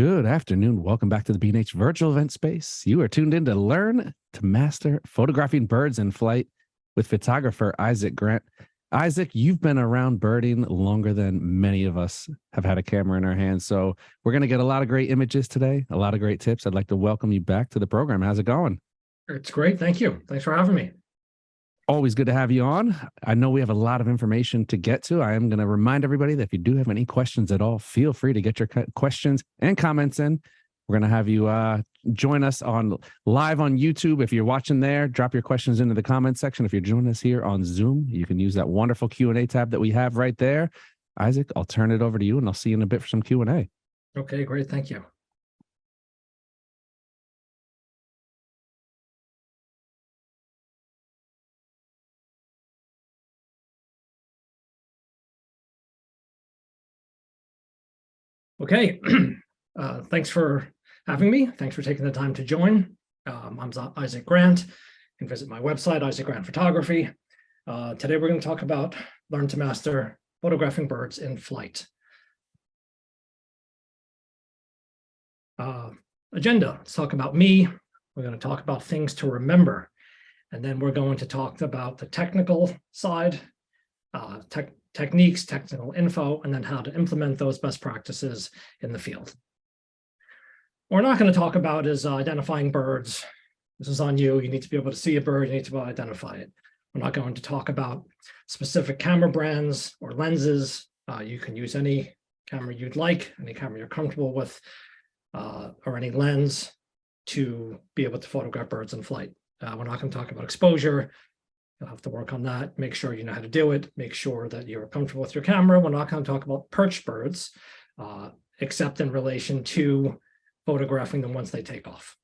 Good afternoon. Welcome back to the B&H virtual event space. You are tuned in to learn to master photographing birds in flight with photographer Isaac Grant. Isaac, you've been around birding longer than many of us have had a camera in our hands. So we're going to get a lot of great images today, a lot of great tips. I'd like to welcome you back to the program. How's it going? It's great. Thank you. Thanks for having me. Always good to have you on. I know we have a lot of information to get to. I am going to remind everybody that if you do have any questions at all, feel free to get your questions and comments in. We're going to have you join us on live on YouTube. If you're watching there, drop your questions into the comment section. If you're joining us here on Zoom, you can use that wonderful Q&A tab that we have right there. Isaac, I'll turn it over to you and I'll see you in a bit for some Q&A. Okay, great. Thank you. Okay, thanks for having me. Thanks for taking the time to join. I'm Isaac Grant. You can visit my website, Isaac Grant Photography. Today we're going to talk about learn to master photographing birds in flight. Agenda, let's talk about me. We're going to talk about things to remember. And then we're going to talk about the technical side, techniques, technical info, and then how to implement those best practices in the field. What we're not going to talk about is identifying birds. This is on you. You need to be able to see a bird. You need to be able to identify it. We're not going to talk about specific camera brands or lenses. You can use any camera you'd like, any camera you're comfortable with, or any lens to be able to photograph birds in flight. We're not going to talk about exposure. You'll have to work on that. Make sure you know how to do it. Make sure that you're comfortable with your camera. We're not going to talk about perch birds, except in relation to photographing them once they take off.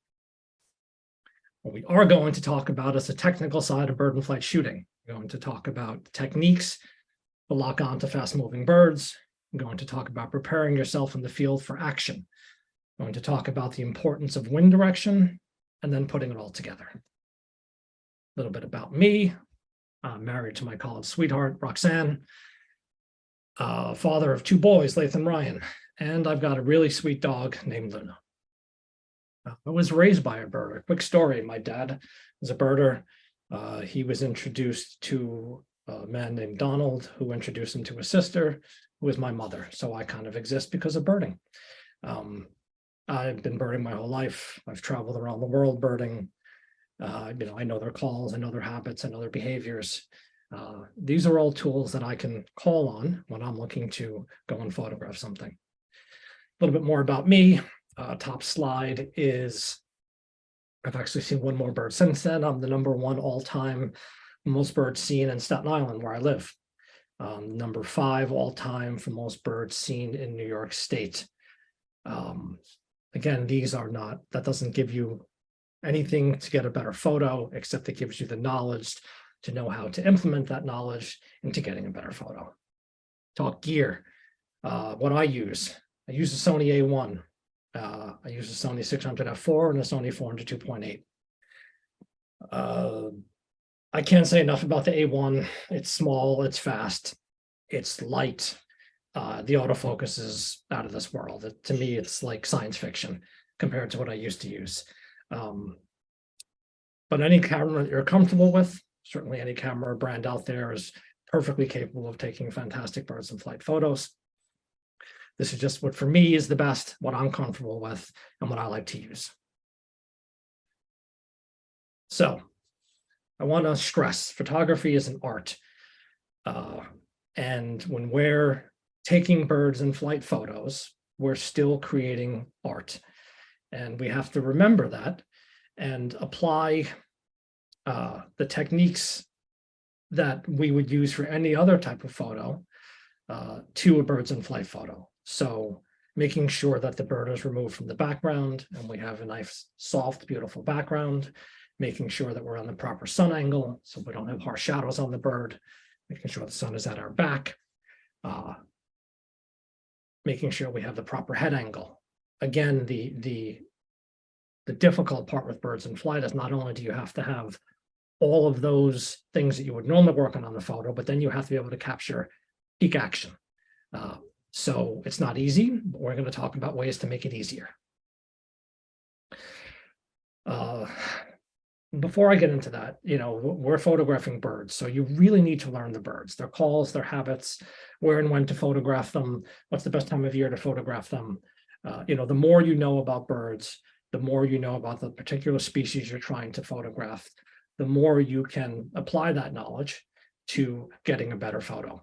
What we are going to talk about is the technical side of bird in flight shooting. We're going to talk about techniques to lock on to fast-moving birds. I'm going to talk about preparing yourself in the field for action. I'm going to talk about the importance of wind direction and then putting it all together. A little bit about me. I'm married to my college sweetheart, Roxanne, father of 2 boys, Lathan and Ryan, and I've got a really sweet dog named Luna. I was raised by a birder. Quick story, my dad was a birder. He was introduced to a man named Donald, who introduced him to his sister, who was my mother. So I kind of exist because of birding. I've been birding my whole life. I've traveled around the world birding. I know their calls, I know their habits, I know their behaviors. These are all tools that I can call on when I'm looking to go and photograph something. A little bit more about me. Top slide is, I've actually seen one more bird since then. I'm the #1 all-time most birds seen in Staten Island, where I live. #5 all-time for most birds seen in New York State. Again, that doesn't give you anything to get a better photo, except it gives you the knowledge to know how to implement that knowledge into getting a better photo. Talk gear. What I use a Sony A1. I use a Sony 600 f4 and a Sony 400 2.8. I can't say enough about the A1. It's small, it's fast, it's light. The autofocus is out of this world. To me, it's like science fiction compared to what I used to use. But any camera that you're comfortable with, certainly any camera brand out there is perfectly capable of taking fantastic birds in flight photos. This is just what for me is the best, what I'm comfortable with, and what I like to use. So I want to stress, photography is an art. And when we're taking birds in flight photos, we're still creating art. And we have to remember that and apply the techniques that we would use for any other type of photo to a birds in flight photo. So making sure that the bird is removed from the background and we have a nice, soft, beautiful background, making sure that we're on the proper sun angle so we don't have harsh shadows on the bird, making sure the sun is at our back, making sure we have the proper head angle. Again, the difficult part with birds in flight is not only do you have to have all of those things that you would normally work on the photo, but then you have to be able to capture peak action. So it's not easy, but we're going to talk about ways to make it easier. Before I get into that, we're photographing birds, so you really need to learn the birds, their calls, their habits, where and when to photograph them, what's the best time of year to photograph them. The more you know about birds, the more you know about the particular species you're trying to photograph, the more you can apply that knowledge to getting a better photo.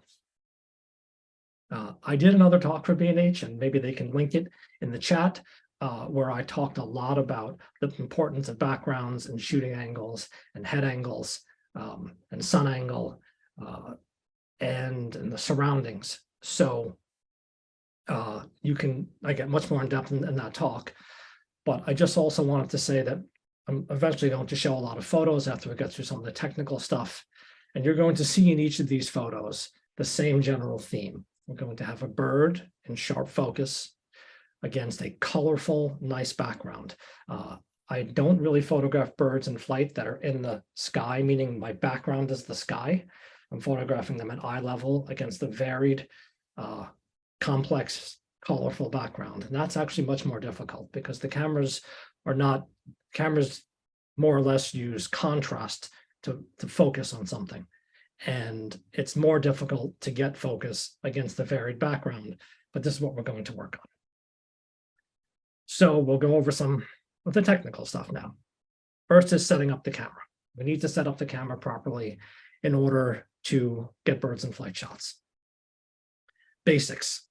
I did another talk for B&H, and maybe they can link it in the chat, where I talked a lot about the importance of backgrounds and shooting angles and head angles and sun angle and the surroundings. So I get much more in depth in that talk, but I just also wanted to say that I'm eventually going to show a lot of photos after we get through some of the technical stuff. And you're going to see in each of these photos the same general theme. We're going to have a bird in sharp focus against a colorful, nice background. I don't really photograph birds in flight that are in the sky, meaning my background is the sky. I'm photographing them at eye level against a varied, complex, colorful background. And that's actually much more difficult because the cameras more or less use contrast to focus on something. And it's more difficult to get focus against the varied background, but this is what we're going to work on. So we'll go over some of the technical stuff now. First is setting up the camera. We need to set up the camera properly in order to get birds in flight shots. Basics.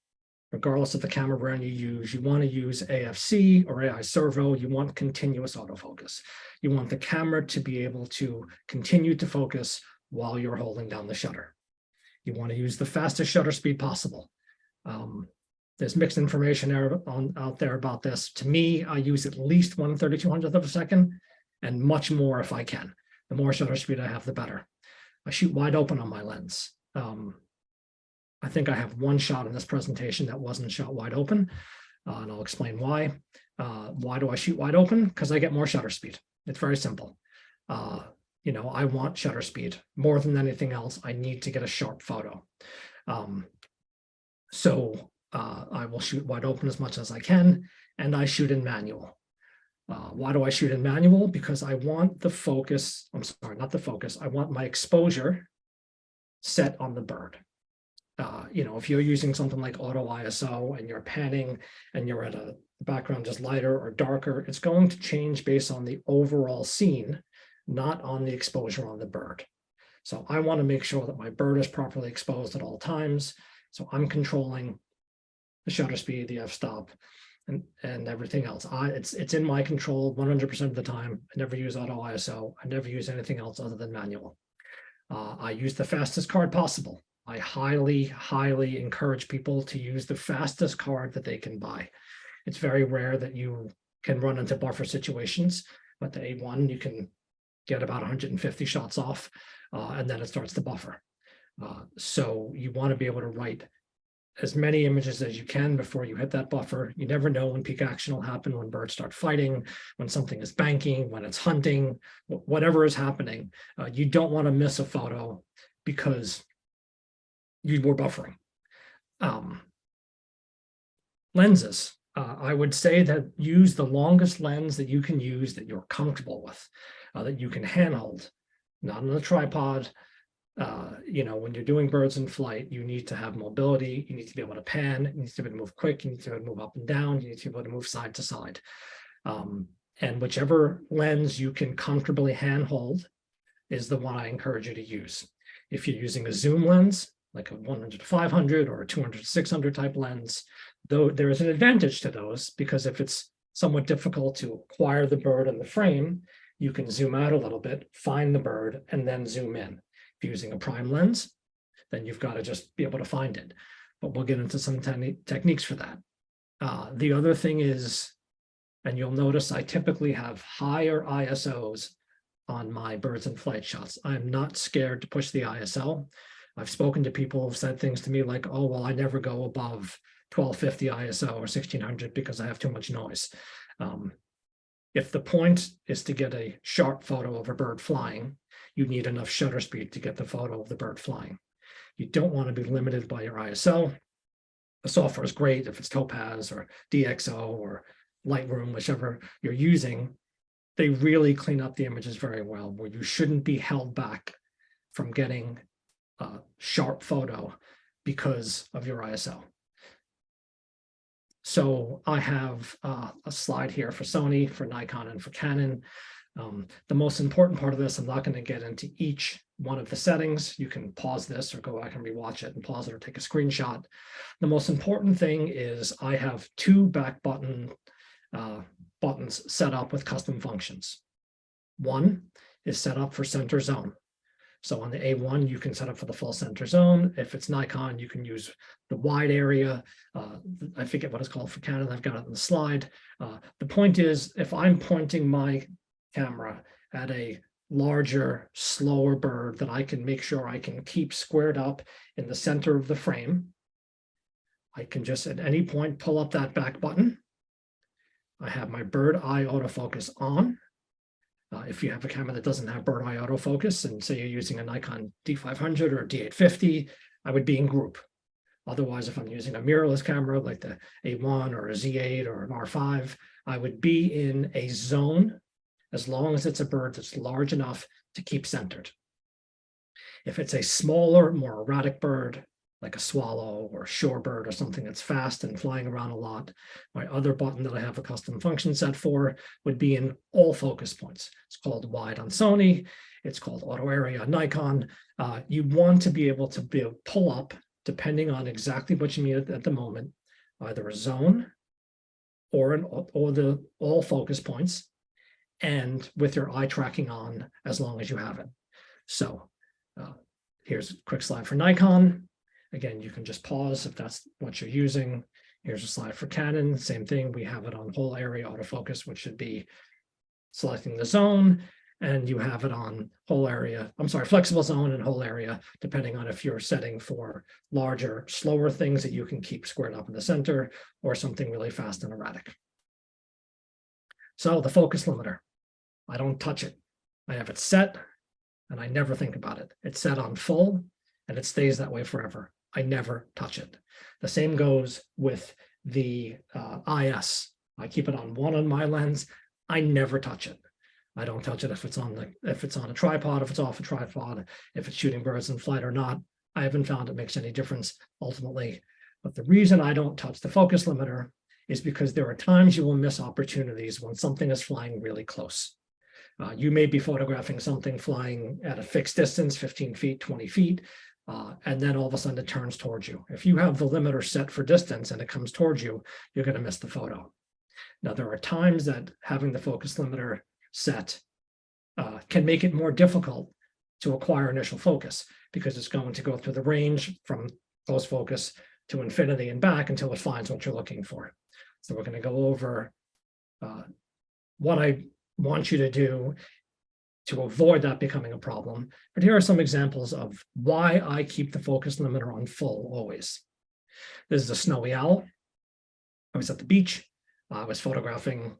Regardless of the camera brand you use, you want to use AFC or AI servo. You want continuous autofocus. You want the camera to be able to continue to focus while you're holding down the shutter. You want to use the fastest shutter speed possible. There's mixed information out there about this. To me, I use at least 1/3200th of a second and much more if I can. The more shutter speed I have, the better. I shoot wide open on my lens. I think I have one shot in this presentation that wasn't shot wide open, and I'll explain why. Why do I shoot wide open? Because I get more shutter speed. It's very simple. I want shutter speed more than anything else. I need to get a sharp photo. So I will shoot wide open as much as I can, and I shoot in manual. Why do I shoot in manual? Because I want the focus, not the focus, I want my exposure set on the bird. If you're using something like auto ISO and you're panning and you're at a background just lighter or darker, it's going to change based on the overall scene, not on the exposure on the bird. So I want to make sure that my bird is properly exposed at all times. So I'm controlling the shutter speed, the f-stop, and everything else. It's in my control 100% of the time. I never use auto ISO. I never use anything else other than manual. I use the fastest card possible. I highly, highly encourage people to use the fastest card that they can buy. It's very rare that you can run into buffer situations, but the A1, you can get about 150 shots off, and then it starts to buffer. So you want to be able to write as many images as you can before you hit that buffer. You never know when peak action will happen, when birds start fighting, when something is banking, when it's hunting, whatever is happening. You don't want to miss a photo because you were buffering. Lenses. I would say that use the longest lens that you can use that you're comfortable with, that you can handhold, not on a tripod. When you're doing birds in flight, you need to have mobility. You need to be able to pan. You need to be able to move quick. You need to be able to move up and down. You need to be able to move side to side. And whichever lens you can comfortably handhold is the one I encourage you to use. If you're using a zoom lens, like a 100 to 500 or a 200 to 600 type lens, though there is an advantage to those, because if it's somewhat difficult to acquire the bird in the frame, you can zoom out a little bit, find the bird, and then zoom in. If you're using a prime lens, then you've got to just be able to find it. But we'll get into some techniques for that. The other thing is, and you'll notice I typically have higher ISOs on my birds in flight shots. I'm not scared to push the ISO. I've spoken to people who've said things to me like, oh, well, I never go above 1250 ISO or 1600 because I have too much noise. If the point is to get a sharp photo of a bird flying, you need enough shutter speed to get the photo of the bird flying. You don't want to be limited by your ISO. the software is great if it's Topaz or DxO or Lightroom, whichever you're using. They really clean up the images very well, where you shouldn't be held back from getting a sharp photo because of your ISO. So I have a slide here for Sony, for Nikon, and for Canon. The most important part of this, I'm not going to get into each one of the settings. You can pause this or go back and rewatch it and pause it or take a screenshot. The most important thing is I have two back buttons set up with custom functions. One is set up for center zone. So on the A1, you can set up for the full center zone. If it's Nikon, you can use the wide area. I forget what it's called for Canon. I've got it on the slide. The point is, if I'm pointing my camera at a larger, slower bird that I can make sure I can keep squared up in the center of the frame, I can just at any point pull up that back button. I have my bird eye autofocus on. If you have a camera that doesn't have bird eye autofocus, and say you're using a Nikon D500 or a D850, I would be in group. Otherwise, if I'm using a mirrorless camera like the A1 or a Z8 or an R5, I would be in a zone as long as it's a bird that's large enough to keep centered. If it's a smaller, more erratic bird, like a swallow or a shorebird or something that's fast and flying around a lot, my other button that I have a custom function set for would be in all focus points. It's called wide on Sony. It's called auto area on Nikon. You want to be able to pull up, depending on exactly what you need at the moment, either a zone or the all focus points, and with your eye tracking on as long as you have it. So here's a quick slide for Nikon. Again, you can just pause if that's what you're using. Here's a slide for Canon. Same thing. We have it on whole area autofocus, which should be selecting the zone. And you have it on whole area, I'm sorry, flexible zone and whole area, depending on if you're setting for larger, slower things that you can keep squared up in the center or something really fast and erratic. So the focus limiter, I don't touch it. I have it set and I never think about it. It's set on full and it stays that way forever. I never touch it. The same goes with the IS. I keep it on 1 on my lens. I never touch it. I don't touch it if it's on a tripod, if it's off a tripod, if it's shooting birds in flight or not. I haven't found it makes any difference ultimately. But the reason I don't touch the focus limiter is because there are times you will miss opportunities when something is flying really close. You may be photographing something flying at a fixed distance, 15 feet, 20 feet, and then all of a sudden it turns towards you. If you have the limiter set for distance and it comes towards you, you're going to miss the photo. Now, there are times that having the focus limiter set can make it more difficult to acquire initial focus because it's going to go through the range from close focus to infinity and back until it finds what you're looking for. So we're going to go over what I want you to do to avoid that becoming a problem. But here are some examples of why I keep the focus limiter on full always. This is a snowy owl. I was at the beach. I was photographing.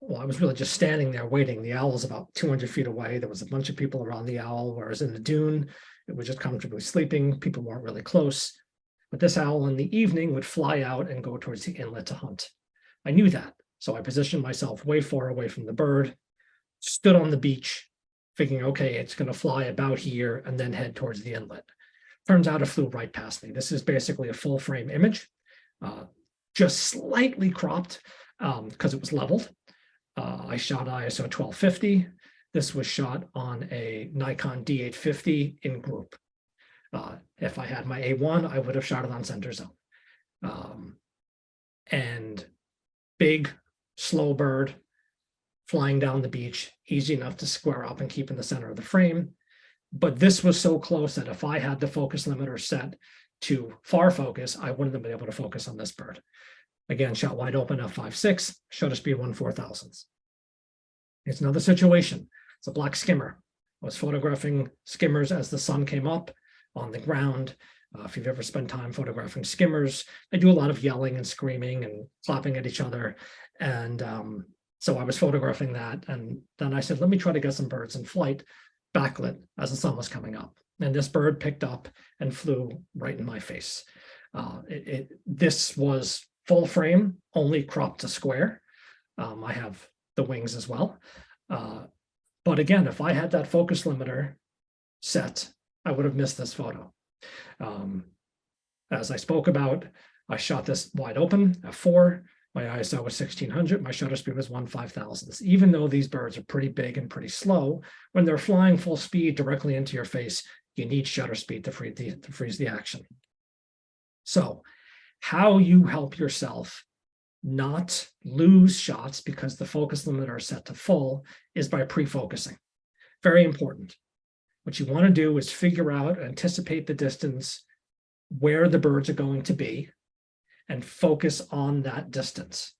Well, I was really just standing there waiting. The owl was about 200 feet away. There was a bunch of people around the owl, whereas in the dune, it was just comfortably sleeping. People weren't really close. But this owl in the evening would fly out and go towards the inlet to hunt. I knew that. So I positioned myself way far away from the bird, stood on the beach, thinking, okay, it's going to fly about here and then head towards the inlet. Turns out it flew right past me. This is basically a full frame image, just slightly cropped because it was leveled. I shot ISO 1250. This was shot on a Nikon D850 in group. If I had my A1, I would have shot it on center zone. And big, slow bird flying down the beach, easy enough to square up and keep in the center of the frame. But this was so close that if I had the focus limiter set to far focus, I wouldn't have been able to focus on this bird. Again, shot wide open f5.6, shutter speed 1/4000. It's another situation. It's a black skimmer. I was photographing skimmers as the sun came up on the ground. If you've ever spent time photographing skimmers, they do a lot of yelling and screaming and clapping at each other. And so I was photographing that. And then I said, let me try to get some birds in flight backlit as the sun was coming up. And this bird picked up and flew right in my face. This was full frame, only cropped to square. I have the wings as well. But again, if I had that focus limiter set, I would have missed this photo. As I spoke about, I shot this wide open at 4. My ISO was 1600. My shutter speed was 1/5000th. Even though these birds are pretty big and pretty slow, when they're flying full speed directly into your face, you need shutter speed to freeze the action. So how you help yourself not lose shots because the focus limiter is set to full is by pre-focusing. Very important. What you want to do is figure out, anticipate the distance where the birds are going to be and focus on that distance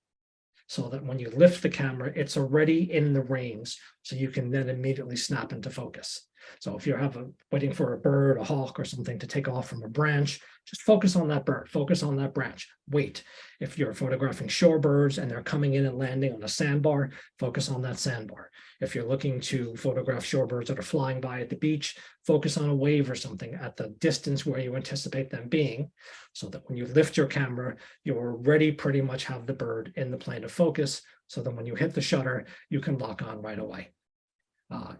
so that when you lift the camera, it's already in the range, so you can then immediately snap into focus. So if you're waiting for a bird, a hawk or something to take off from a branch, just focus on that bird, focus on that branch, wait. If you're photographing shorebirds and they're coming in and landing on a sandbar, focus on that sandbar. If you're looking to photograph shorebirds that are flying by at the beach, focus on a wave or something at the distance where you anticipate them being, so that when you lift your camera, you already pretty much have the bird in the plane of focus, so that when you hit the shutter, you can lock on right away.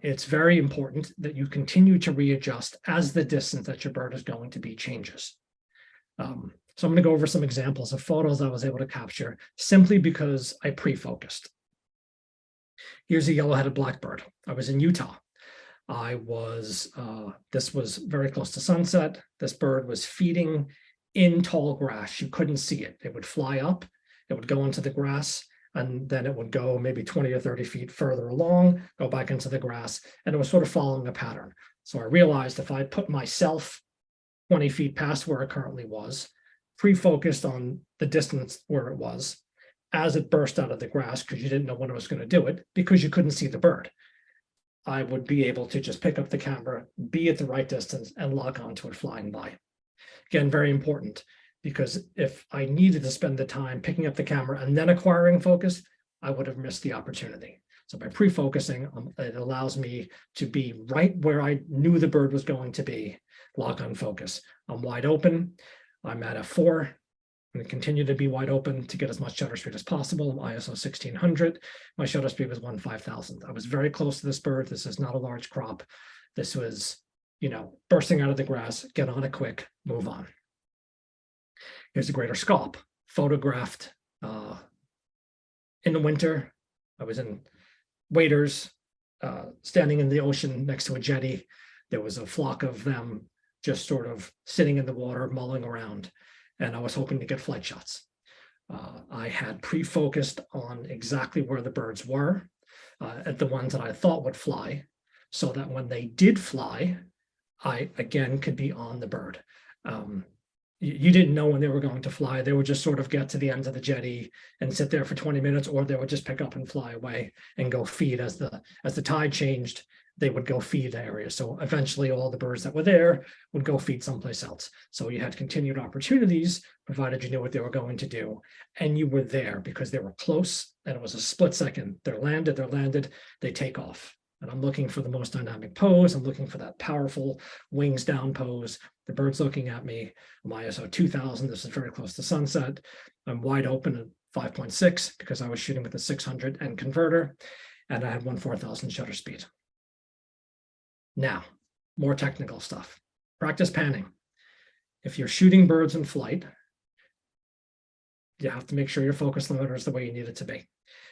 It's very important that you continue to readjust as the distance that your bird is going to be changes. So I'm going to go over some examples of photos I was able to capture simply because I pre-focused. Here's a yellow-headed blackbird. I was in Utah. This was very close to sunset. This bird was feeding in tall grass. You couldn't see it. It would fly up, it would go into the grass, and then it would go maybe 20 or 30 feet further along, go back into the grass, and it was sort of following a pattern. So I realized if I put myself 20 feet past where it currently was, pre-focused on the distance where it was, as it burst out of the grass, because you didn't know when it was going to do it, because you couldn't see the bird, I would be able to just pick up the camera, be at the right distance, and lock onto it flying by. Again, very important, because if I needed to spend the time picking up the camera and then acquiring focus, I would have missed the opportunity. So by pre-focusing, it allows me to be right where I knew the bird was going to be, lock on focus. I'm wide open. I'm at f4. I'm going to continue to be wide open to get as much shutter speed as possible. I'm ISO 1600. My shutter speed was 1/5000th. I was very close to this bird. This is not a large crop. This was, bursting out of the grass, get on it quick, move on. Here's a greater scaup, photographed in the winter. I was in waders, standing in the ocean next to a jetty. There was a flock of them just sort of sitting in the water, mulling around, and I was hoping to get flight shots. I had pre-focused on exactly where the birds were, at the ones that I thought would fly, so that when they did fly, I, again, could be on the bird. You didn't know when they were going to fly. They would just sort of get to the ends of the jetty and sit there for 20 minutes, or they would just pick up and fly away and go feed. As the tide changed, they would go feed areas. So eventually all the birds that were there would go feed someplace else. So you had continued opportunities, provided you knew what they were going to do. And you were there because they were close, and it was a split second. They're landed, they take off. And I'm looking for the most dynamic pose. I'm looking for that powerful wings down pose. The bird's looking at me. I'm ISO 2000. This is very close to sunset. I'm wide open at 5.6 because I was shooting with a 600 and converter, and I had 1/4000 shutter speed. Now, more technical stuff. Practice panning. If you're shooting birds in flight, you have to make sure your focus limiter is the way you need it to be.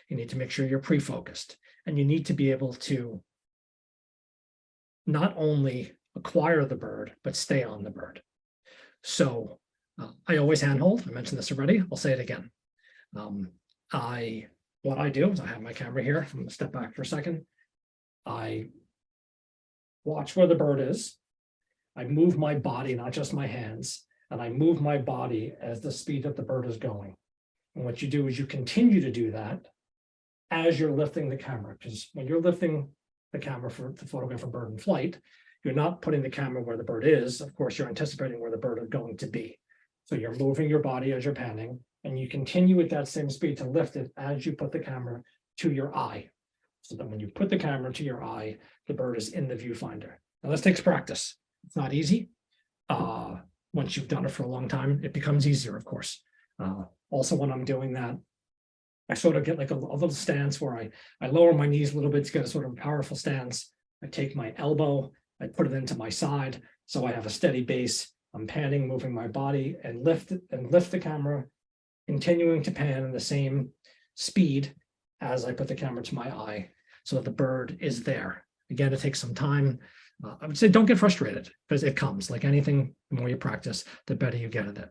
You need to make sure you're pre-focused, and you need to be able to not only acquire the bird, but stay on the bird. So I always handhold. I mentioned this already. I'll say it again. What I do is I have my camera here. I'm going to step back for a second. I watch where the bird is. I move my body, not just my hands, and I move my body as the speed that the bird is going. And what you do is you continue to do that as you're lifting the camera, because when you're lifting the camera to photograph a bird in flight, you're not putting the camera where the bird is. Of course, you're anticipating where the bird is going to be. So you're moving your body as you're panning, and you continue at that same speed to lift it as you put the camera to your eye. So that when you put the camera to your eye, the bird is in the viewfinder. Now this takes practice. It's not easy. When once you've done it for a long time, it becomes easier, of course. Also, when I'm doing that, I sort of get like a little stance where I lower my knees a little bit to get a sort of powerful stance. I take my elbow, I put it into my side, so I have a steady base. I'm panning, moving my body, and lift the camera, continuing to pan in the same speed as I put the camera to my eye, so that the bird is there. Again, it takes some time. I would say don't get frustrated, because it comes. Like anything, the more you practice, the better you get at it.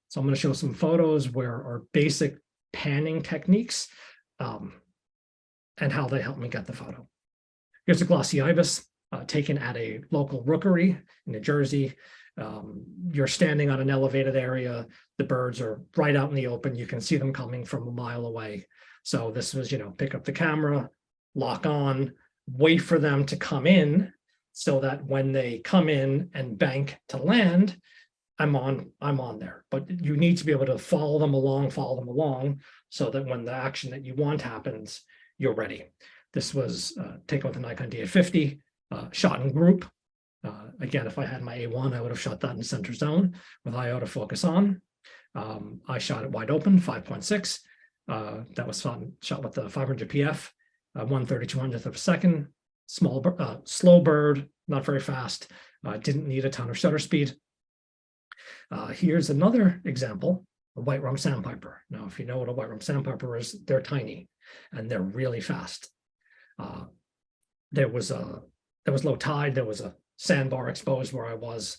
So I'm going to show some photos where our basic panning techniques and how they help me get the photo. Here's a glossy ibis taken at a local rookery in New Jersey. You're standing on an elevated area. The birds are right out in the open. You can see them coming from a mile away. So this was, pick up the camera, lock on, wait for them to come in, so that when they come in and bank to land, I'm on there. But you need to be able to follow them along, so that when the action that you want happens, you're ready. This was taken with a Nikon D850, shot in group. Again, if I had my A1, I would have shot that in center zone with IO focus on. I shot it wide open, 5.6. That was shot with the 500 PF, 1/3200th of a second. Slow bird, not very fast. Didn't need a ton of shutter speed. Here's another example, a white-rumped sandpiper. Now, if you know what a white-rumped sandpiper is, they're tiny and they're really fast. There was low tide. There was a sandbar exposed where I was.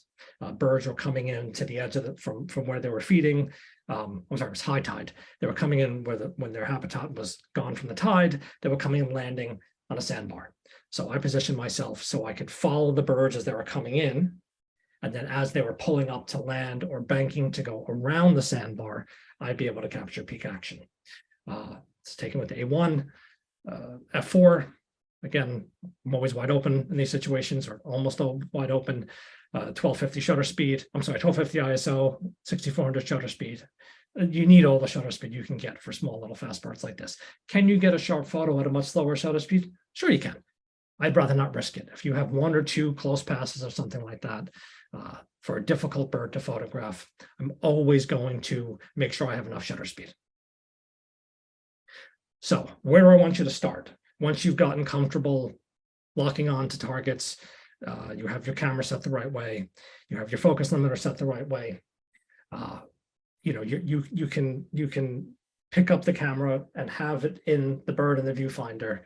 Birds were coming in to the edge of from where they were feeding. I'm sorry, it was high tide. They were coming in when their habitat was gone from the tide. They were coming and landing on a sandbar. So I positioned myself so I could follow the birds as they were coming in. And then as they were pulling up to land or banking to go around the sandbar, I'd be able to capture peak action. It's taken with the A1, F4. Again, I'm always wide open in these situations, or almost all wide open. 1250 shutter speed. I'm sorry, 1250 ISO, 6400 shutter speed. You need all the shutter speed you can get for small little fast birds like this. Can you get a sharp photo at a much slower shutter speed? Sure you can. I'd rather not risk it. If you have one or two close passes or something like that, for a difficult bird to photograph, I'm always going to make sure I have enough shutter speed. So where I want you to start, once you've gotten comfortable locking on to targets, you have your camera set the right way, you have your focus limiter set the right way, you can pick up the camera and have it in the bird in the viewfinder.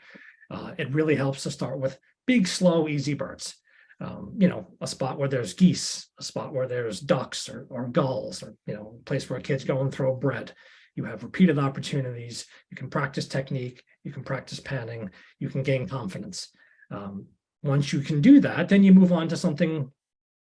It really helps to start with big, slow, easy birds. A spot where there's geese, a spot where there's ducks or gulls, or a place where kids go and throw bread. You have repeated opportunities. You can practice technique. You can practice panning. You can gain confidence. Once you can do that, then you move on to something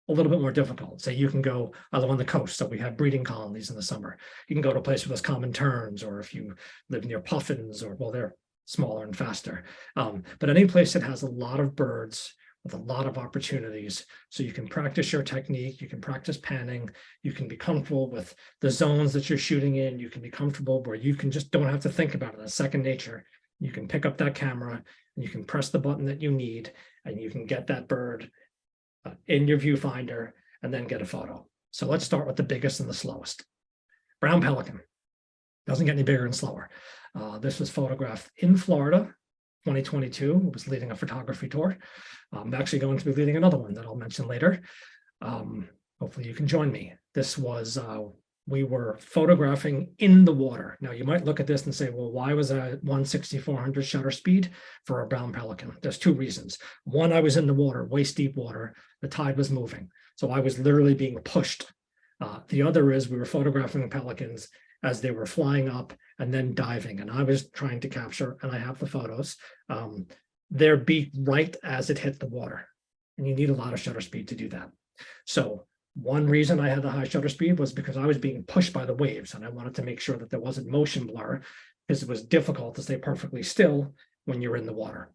a little bit more difficult. Say you can go on the coast. So we have breeding colonies in the summer. You can go to a place where there's common terns, or if you live near puffins, or they're smaller and faster. But any place that has a lot of birds with a lot of opportunities, so you can practice your technique, you can practice panning, you can be comfortable with the zones that you're shooting in, you can be comfortable where you can just don't have to think about it. It's second nature. You can pick up that camera and you can press the button that you need, and you can get that bird in your viewfinder and then get a photo. So let's start with the biggest and the slowest. Brown pelican. Doesn't get any bigger and slower. This was photographed in Florida, 2022. It was leading a photography tour. I'm actually going to be leading another one that I'll mention later. Hopefully you can join me. This was, we were photographing in the water. Now you might look at this and say, well, why was I 1/6400 shutter speed for a brown pelican? There's two reasons. One, I was in the water, waist deep water. The tide was moving. So I was literally being pushed. The other is we were photographing pelicans as they were flying up and then diving. And I was trying to capture, and I have the photos, their beak right as it hit the water. And you need a lot of shutter speed to do that. So one reason I had the high shutter speed was because I was being pushed by the waves, and I wanted to make sure that there wasn't motion blur, because it was difficult to stay perfectly still when you're in the water.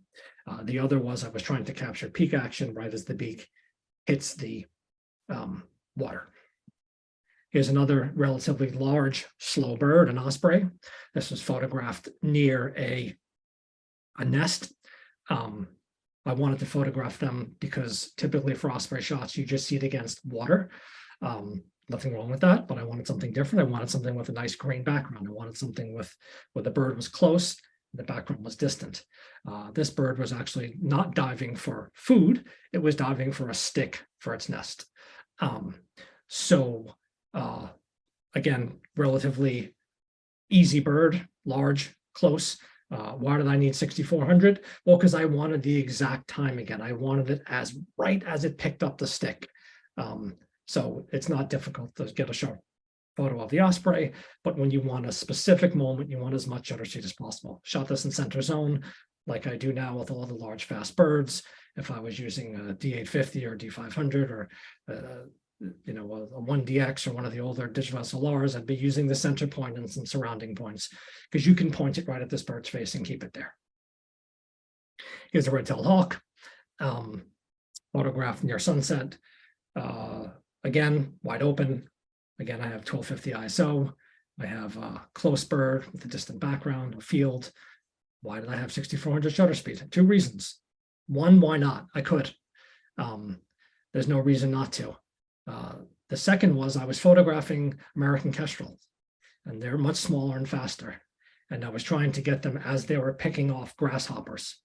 The other was I was trying to capture peak action right as the beak hits the water. Here's another relatively large, slow bird, an osprey. This was photographed near a nest. I wanted to photograph them because typically for osprey shots, you just see it against water. Nothing wrong with that, but I wanted something different. I wanted something with a nice green background. I wanted something with where the bird was close, the background was distant. This bird was actually not diving for food. It was diving for a stick for its nest. Again, relatively easy bird, large, close. Why did I need 6,400? Well, because I wanted the exact time again. I wanted it as right as it picked up the stick. So it's not difficult to get a sharp photo of the osprey, but when you want a specific moment, you want as much shutter speed as possible. Shot this in center zone, like I do now with all the large fast birds. If I was using a D850 or D500 or a 1DX or one of the older digital SLRs, I'd be using the center point and some surrounding points because you can point it right at this bird's face and keep it there. Here's a red-tailed hawk, photographed near sunset. Again, wide open. Again, I have 1250 ISO. I have a close bird with a distant background, a field. Why did I have 6,400 shutter speed? 2 reasons. One, why not? I could. There's no reason not to. The second was I was photographing American kestrels, and they're much smaller and faster. And I was trying to get them as they were picking off grasshoppers.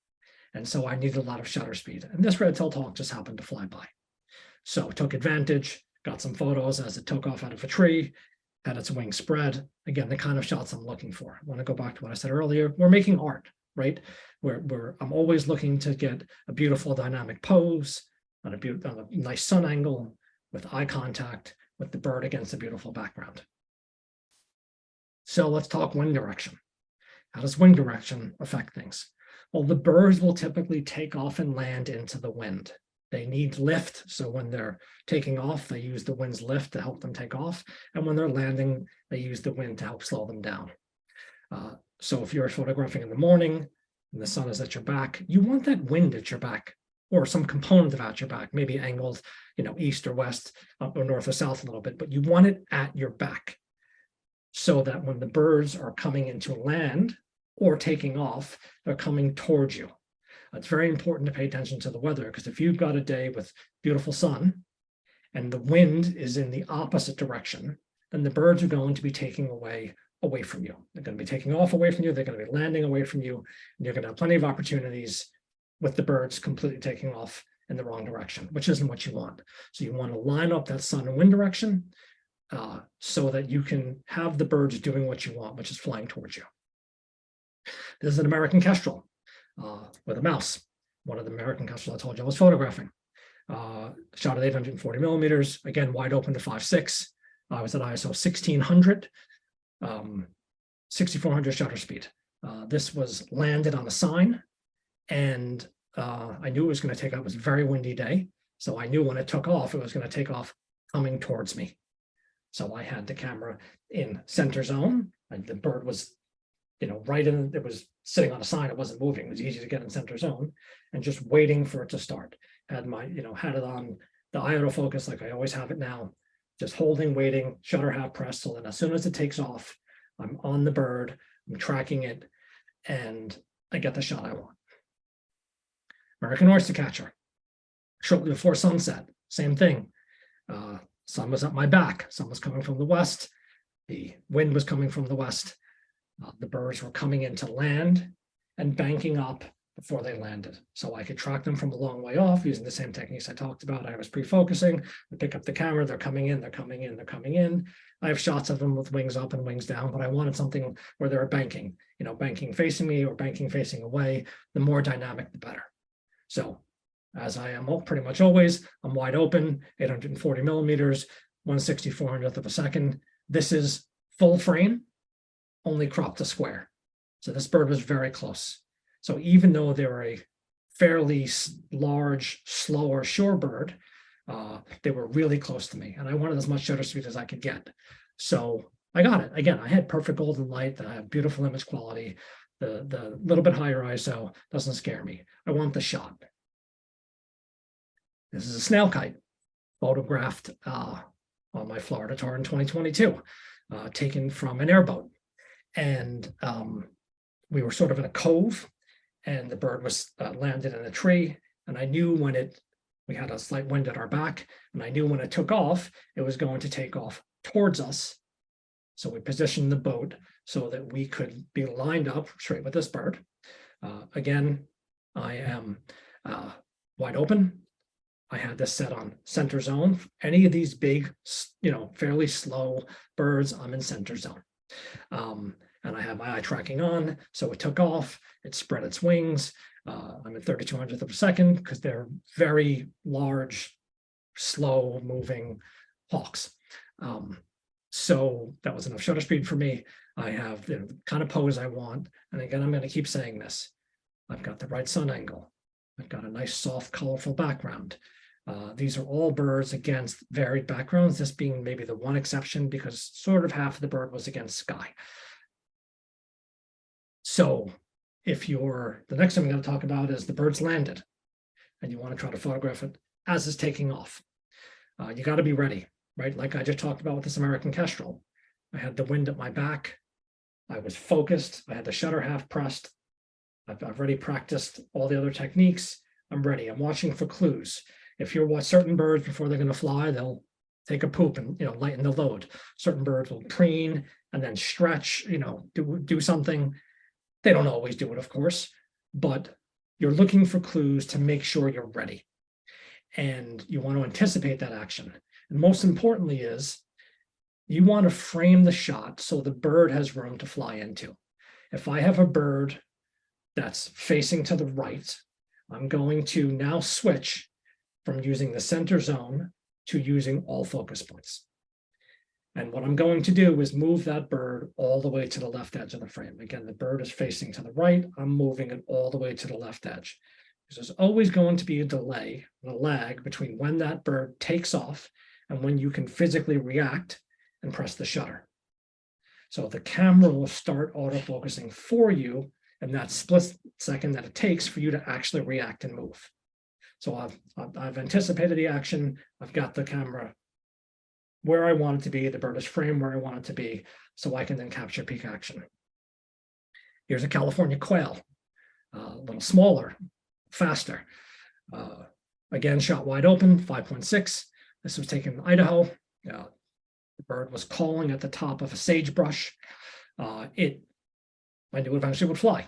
And so I needed a lot of shutter speed. And this red-tailed hawk just happened to fly by. So took advantage, got some photos as it took off out of a tree, had its wings spread. Again, the kind of shots I'm looking for. I want to go back to what I said earlier. We're making art, right? I'm always looking to get a beautiful dynamic pose on a nice sun angle with eye contact with the bird against a beautiful background. So let's talk wind direction. How does wind direction affect things? Well, the birds will typically take off and land into the wind. They need lift, so when they're taking off, they use the wind's lift to help them take off, and when they're landing, they use the wind to help slow them down. So if you're photographing in the morning and the sun is at your back, you want that wind at your back, or some component of at your back, maybe angled, east or west, up or north or south a little bit, but you want it at your back so that when the birds are coming into land or taking off, they're coming towards you. It's very important to pay attention to the weather, because if you've got a day with beautiful sun and the wind is in the opposite direction, then the birds are going to be taking away from you. They're going to be taking off away from you. They're going to be landing away from you. And you're going to have plenty of opportunities with the birds completely taking off in the wrong direction, which isn't what you want. So you want to line up that sun and wind direction so that you can have the birds doing what you want, which is flying towards you. This is an American kestrel. With a mouse, one of the American kestrels I told you I was photographing. Shot at 840 millimeters, again, wide open to 5.6. I was at ISO 1600, 6,400 shutter speed. This was landed on a sign, and I knew it was going to take off. It was a very windy day, so I knew when it took off, it was going to take off coming towards me. So I had the camera in center zone, and the bird was right in, it was sitting on a sign, it wasn't moving, it was easy to get in center zone, and just waiting for it to start. Had my, had it on the eye autofocus like I always have it now, just holding, waiting, shutter half pressed, so that as soon as it takes off, I'm on the bird, I'm tracking it, and I get the shot I want. American oyster catcher. Shortly before sunset, same thing. Sun was at my back, sun was coming from the west, the wind was coming from the west. The birds were coming into land and banking up before they landed. So I could track them from a long way off using the same techniques I talked about. I was pre-focusing, I pick up the camera, they're coming in, they're coming in, they're coming in. I have shots of them with wings up and wings down, but I wanted something where they're banking, banking facing me or banking facing away. The more dynamic, the better. So as I am pretty much always, I'm wide open, 840 millimeters, 1/6400th of a second. This is full frame, only cropped to square. So this bird was very close. So even though they were a fairly large, slower shorebird, they were really close to me, and I wanted as much shutter speed as I could get. So I got it. Again, I had perfect golden light, I have beautiful image quality. The little bit higher ISO doesn't scare me. I want the shot. This is a snail kite photographed on my Florida tour in 2022, taken from an airboat. And we were sort of in a cove, and the bird was landed in a tree. And I knew when it We had a slight wind at our back, and I knew when it took off, it was going to take off towards us. So we positioned the boat so that we could be lined up straight with this bird. Again, I am wide open. I had this set on center zone. Any of these big, fairly slow birds, I'm in center zone. And I have my eye tracking on, so it took off, it spread its wings. I'm at 3200th of a second because they're very large, slow moving hawks. So that was enough shutter speed for me. I have the kind of pose I want. And again, I'm going to keep saying this. I've got the right sun angle. I've got a nice, soft, colorful background. These are all birds against varied backgrounds, this being maybe the one exception because sort of half of the bird was against sky. So if the next thing I'm going to talk about is the bird's landed and you want to try to photograph it as it's taking off. You got to be ready, right? Like I just talked about with this American kestrel. I had the wind at my back. I was focused. I had the shutter half pressed. I've already practiced all the other techniques. I'm ready. I'm watching for clues. If you're watching certain birds before they're going to fly, they'll take a poop and lighten the load. Certain birds will preen and then stretch, do something. They don't always do it, of course, but you're looking for clues to make sure you're ready. And you want to anticipate that action. And most importantly is you want to frame the shot so the bird has room to fly into. If I have a bird that's facing to the right, I'm going to now switch from using the center zone to using all focus points. And what I'm going to do is move that bird all the way to the left edge of the frame. Again, the bird is facing to the right. I'm moving it all the way to the left edge. Because there's always going to be a delay and a lag between when that bird takes off and when you can physically react and press the shutter. So the camera will start autofocusing for you in that split second that it takes for you to actually react and move. So I've anticipated the action. I've got the camera where I want it to be. The bird is framed where I want it to be, so I can then capture peak action. Here's a California quail, a little smaller, faster. Again, shot wide open, 5.6. This was taken in Idaho. The bird was calling at the top of a sagebrush. I knew it eventually would fly.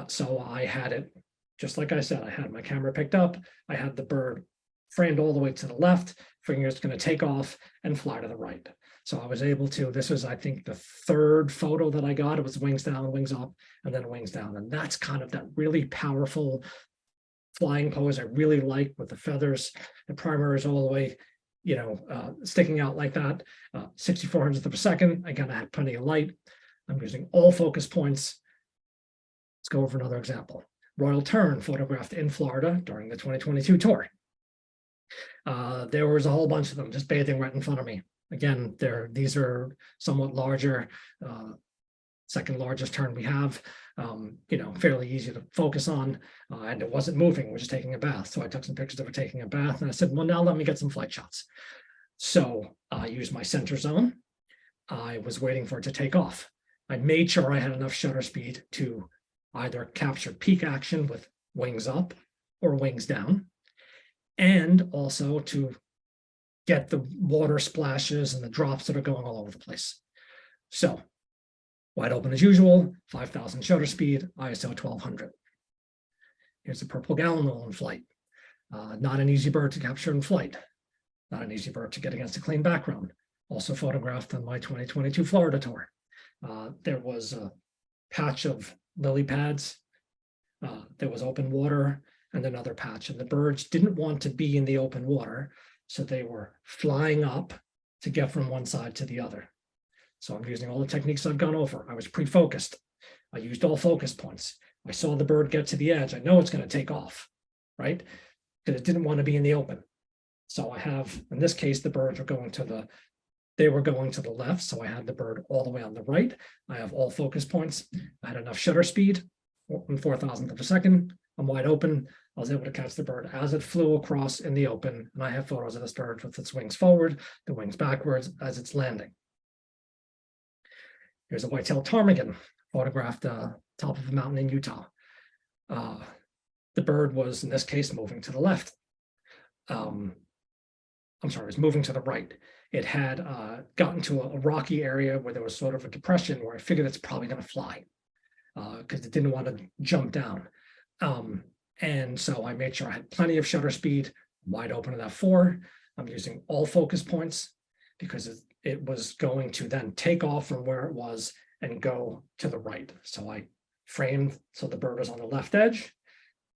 So I had it, just like I said, I had my camera picked up. I had the bird framed all the way to the left, figuring it's going to take off and fly to the right. So I was able to, this was, I think, the third photo that I got. It was wings down, wings up, and then wings down. And that's kind of that really powerful flying pose I really like with the feathers, the primaries all the way, sticking out like that. 6400th of a second. Again, I had plenty of light. I'm using all focus points. Let's go over another example. Royal tern photographed in Florida during the 2022 tour. There was a whole bunch of them just bathing right in front of me. Again, these are somewhat larger, second largest tern we have, fairly easy to focus on, and it wasn't moving, we're just taking a bath. So I took some pictures of her taking a bath and I said, well, now let me get some flight shots. So I used my center zone. I was waiting for it to take off. I made sure I had enough shutter speed to either capture peak action with wings up or wings down, and also to get the water splashes and the drops that are going all over the place. So wide open as usual, 5,000 shutter speed, ISO 1200. Here's a purple gallinule in flight. Not an easy bird to capture in flight. Not an easy bird to get against a clean background. Also photographed on my 2022 Florida tour. There was a patch of lily pads. There was open water and another patch. And the birds didn't want to be in the open water, so they were flying up to get from one side to the other. So I'm using all the techniques I've gone over. I was pre-focused. I used all focus points. I saw the bird get to the edge. I know it's going to take off, right? Because it didn't want to be in the open. So I have, in this case, the birds were going to the left. So I had the bird all the way on the right. I have all focus points. I had enough shutter speed, 4,000th of a second. I'm wide open. I was able to catch the bird as it flew across in the open. And I have photos of this bird with its wings forward, the wings backwards as it's landing. Here's a white-tailed ptarmigan photographed top of a mountain in Utah. The bird was, in this case, moving to the left. I'm sorry, it was moving to the right. It had gotten to a rocky area where there was sort of a depression where I figured it's probably going to fly because it didn't want to jump down. And so I made sure I had plenty of shutter speed, wide open at f4. I'm using all focus points because it was going to then take off from where it was and go to the right. So I framed so the bird was on the left edge.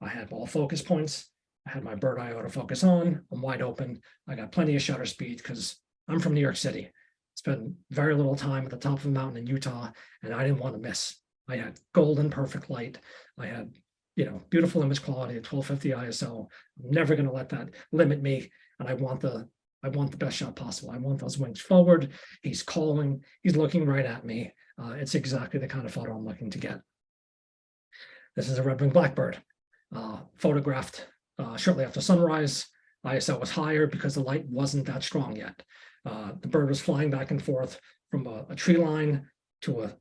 I had all focus points. I had my bird eye autofocus on. I'm wide open. I got plenty of shutter speed because I'm from New York City. Spent very little time at the top of a mountain in Utah, and I didn't want to miss. I had golden perfect light. I had, beautiful image quality at 1250 ISO. I'm never going to let that limit me. And I want the best shot possible. I want those wings forward. He's calling. He's looking right at me. It's exactly the kind of photo I'm looking to get. This is a red-winged blackbird, photographed shortly after sunrise. ISO was higher because the light wasn't that strong yet. The bird was flying back and forth from a tree line to a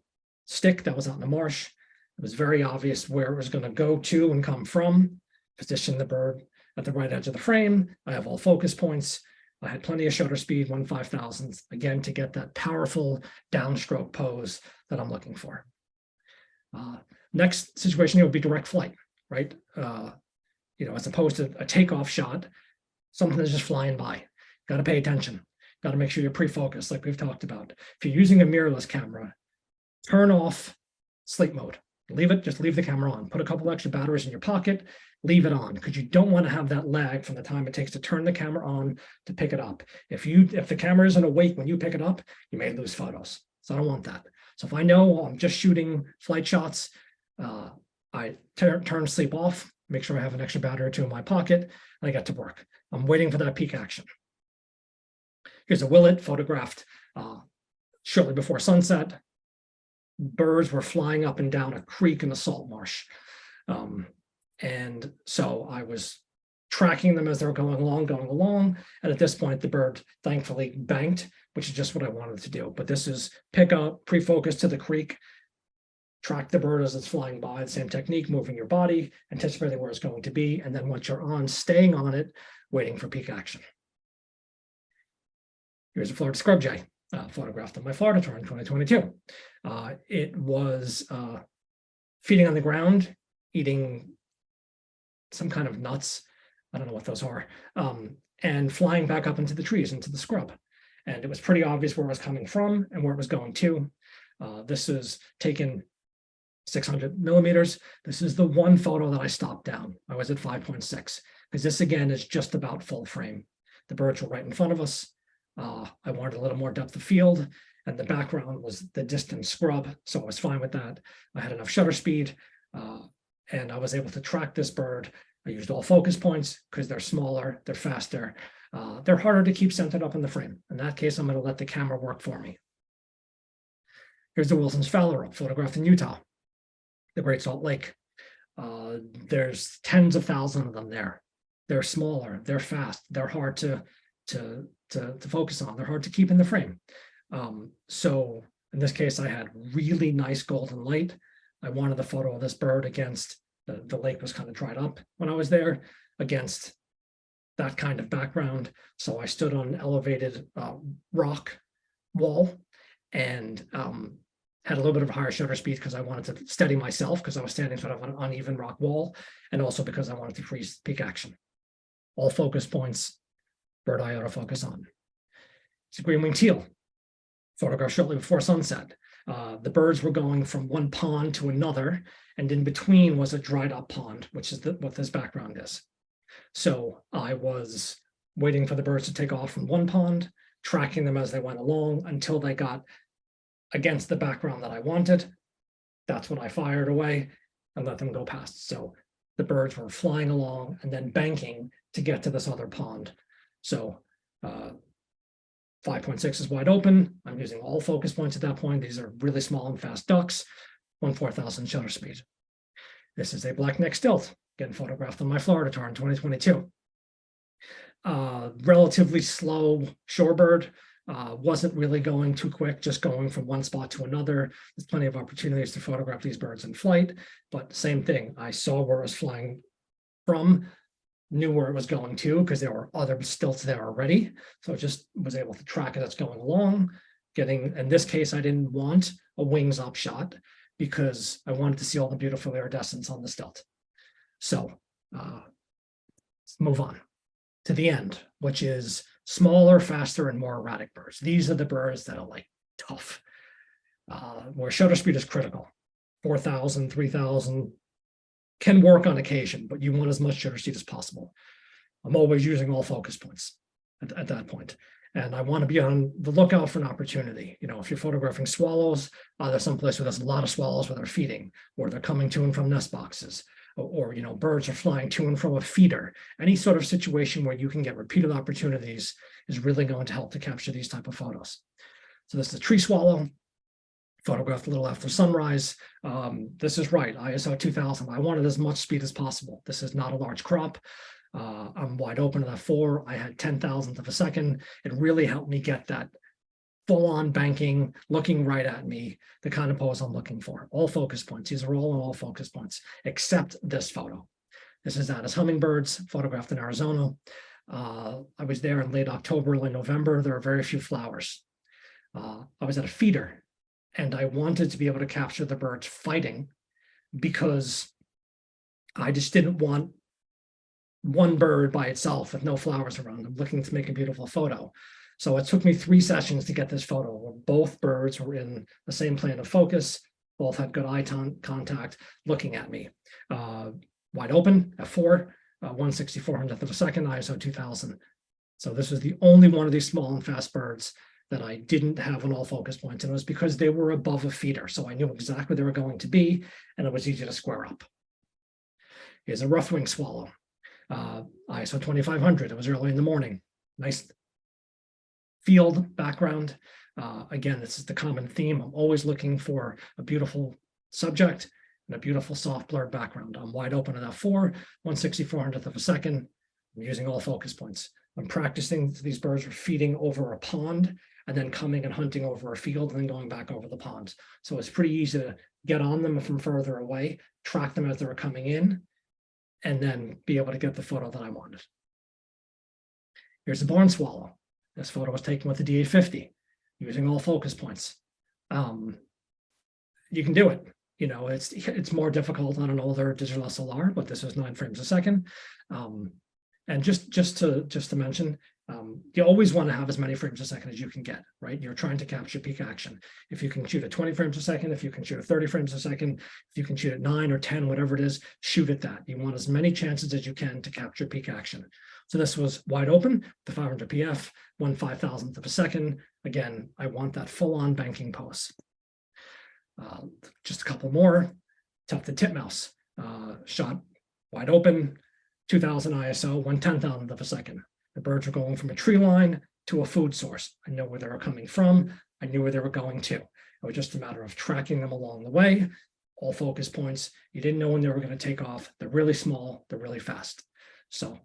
stick that was out in the marsh. It was very obvious where it was going to go to and come from. Position the bird at the right edge of the frame. I have all focus points. I had plenty of shutter speed, 1/5000th, again, to get that powerful downstroke pose that I'm looking for. Next situation here would be direct flight, right? As opposed to a takeoff shot, something that's just flying by. Got to pay attention. Got to make sure you're pre-focused, like we've talked about. If you're using a mirrorless camera, turn off sleep mode. Just leave the camera on. Put a couple extra batteries in your pocket, leave it on, because you don't want to have that lag from the time it takes to turn the camera on to pick it up. If the camera isn't awake when you pick it up, you may lose photos. So I don't want that. So if I know I'm just shooting flight shots, I turn sleep off, make sure I have an extra battery or two in my pocket, and I get to work. I'm waiting for that peak action. Here's a willet photographed shortly before sunset. Birds were flying up and down a creek in the salt marsh. And so I was tracking them as they were going along. And at this point, the bird thankfully banked, which is just what I wanted to do. But this is pick up, pre-focus to the creek, track the bird as it's flying by, the same technique, moving your body, anticipating where it's going to be. And then once you're on, staying on it, waiting for peak action. Here's a Florida scrub jay, photographed on my Florida tour in 2022. It was feeding on the ground, eating some kind of nuts. I don't know what those are, and flying back up into the trees, into the scrub. And it was pretty obvious where it was coming from and where it was going to. This is taken 600 millimeters. This is the one photo that I stopped down. I was at 5.6 because this again is just about full frame. The birds were right in front of us. I wanted a little more depth of field, and the background was the distant scrub, so I was fine with that. I had enough shutter speed, and I was able to track this bird. I used all focus points because they're smaller, they're faster, they're harder to keep centered up in the frame. In that case, I'm going to let the camera work for me. Here's the Wilson's phalarope, photographed in Utah, the Great Salt Lake. There's tens of thousands of them there. They're smaller, they're fast, they're hard to focus on. They're hard to keep in the frame. So in this case, I had really nice golden light. I wanted the photo of this bird against the lake was kind of dried up when I was there, against that kind of background. So I stood on an elevated rock wall and had a little bit of a higher shutter speed because I wanted to steady myself because I was standing sort of on an uneven rock wall, and also because I wanted to freeze peak action. All focus points, bird eye autofocus on. It's a green-winged teal, photographed shortly before sunset. The birds were going from one pond to another, and in between was a dried up pond, which is what this background is. So I was waiting for the birds to take off from one pond, tracking them as they went along until they got against the background that I wanted. That's when I fired away and let them go past. So the birds were flying along and then banking to get to this other pond. So 5.6 is wide open. I'm using all focus points at that point. These are really small and fast ducks, 1/4000 shutter speed. This is a black-necked stilt, getting photographed on my Florida tour in 2022. Relatively slow shorebird, wasn't really going too quick, just going from one spot to another. There's plenty of opportunities to photograph these birds in flight, but same thing. I saw where it was flying from. knew where it was going to because there were other stilts there already. So it just was able to track it as going along. In this case, I didn't want a wings up shot because I wanted to see all the beautiful iridescence on the stilt. So let's move on to the end, which is smaller, faster, and more erratic birds. These are the birds that are like tough, where shutter speed is critical. 4,000, 3,000 can work on occasion, but you want as much shutter speed as possible. I'm always using all focus points at that point. And I want to be on the lookout for an opportunity. You know, if you're photographing swallows, there's someplace where there's a lot of swallows where they're feeding, or they're coming to and from nest boxes, or you know, birds are flying to and from a feeder. Any sort of situation where you can get repeated opportunities is really going to help to capture these type of photos. So this is a tree swallow, photographed a little after sunrise. This is right, ISO 2000. I wanted as much speed as possible. This is not a large crop. I'm wide open at f4. I had 10,000th of a second. It really helped me get that full-on banking, looking right at me, the kind of pose I'm looking for. All focus points. These are all on all focus points, except this photo. This is Addis hummingbirds, photographed in Arizona. I was there in late October, early November. There are very few flowers. I was at a feeder, and I wanted to be able to capture the birds fighting because I just didn't want one bird by itself with no flowers around. I'm looking to make a beautiful photo. So it took me 3 sessions to get this photo where both birds were in the same plane of focus, both had good eye contact looking at me. Wide open, f4, 1/6400th of a second, ISO 2000. So this was the only one of these small and fast birds that I didn't have on all focus points, and it was because they were above a feeder. So I knew exactly where they were going to be, and it was easy to square up. Here's a rough-winged swallow. ISO 2500, it was early in the morning. Nice field background. Again, this is the common theme. I'm always looking for a beautiful subject and a beautiful soft blurred background. I'm wide open at f4, 1/6400th of a second. I'm using all focus points. I'm practicing. These birds are feeding over a pond and then coming and hunting over a field and then going back over the pond. So it's pretty easy to get on them from further away, track them as they're coming in, and then be able to get the photo that I wanted. Here's the barn swallow. This photo was taken with the D850 using all focus points. You can do it. You know, it's more difficult on an older digital SLR, but this is 9 frames a second. And just to mention, you always want to have as many frames a second as you can get, right? You're trying to capture peak action. If you can shoot at 20 frames a second, if you can shoot at 30 frames a second, if you can shoot at 9 or 10, whatever it is, shoot at that. You want as many chances as you can to capture peak action. So this was wide open, the 500 PF, 1/5000th of a second. Again, I want that full-on banking pose. Just a couple more. Tufted titmouse, shot wide open, 2000 ISO, 1/10,000th of a second. The birds were going from a tree line to a food source. I know where they were coming from. I knew where they were going to. It was just a matter of tracking them along the way. All focus points. You didn't know when they were going to take off. They're really small. They're really fast. So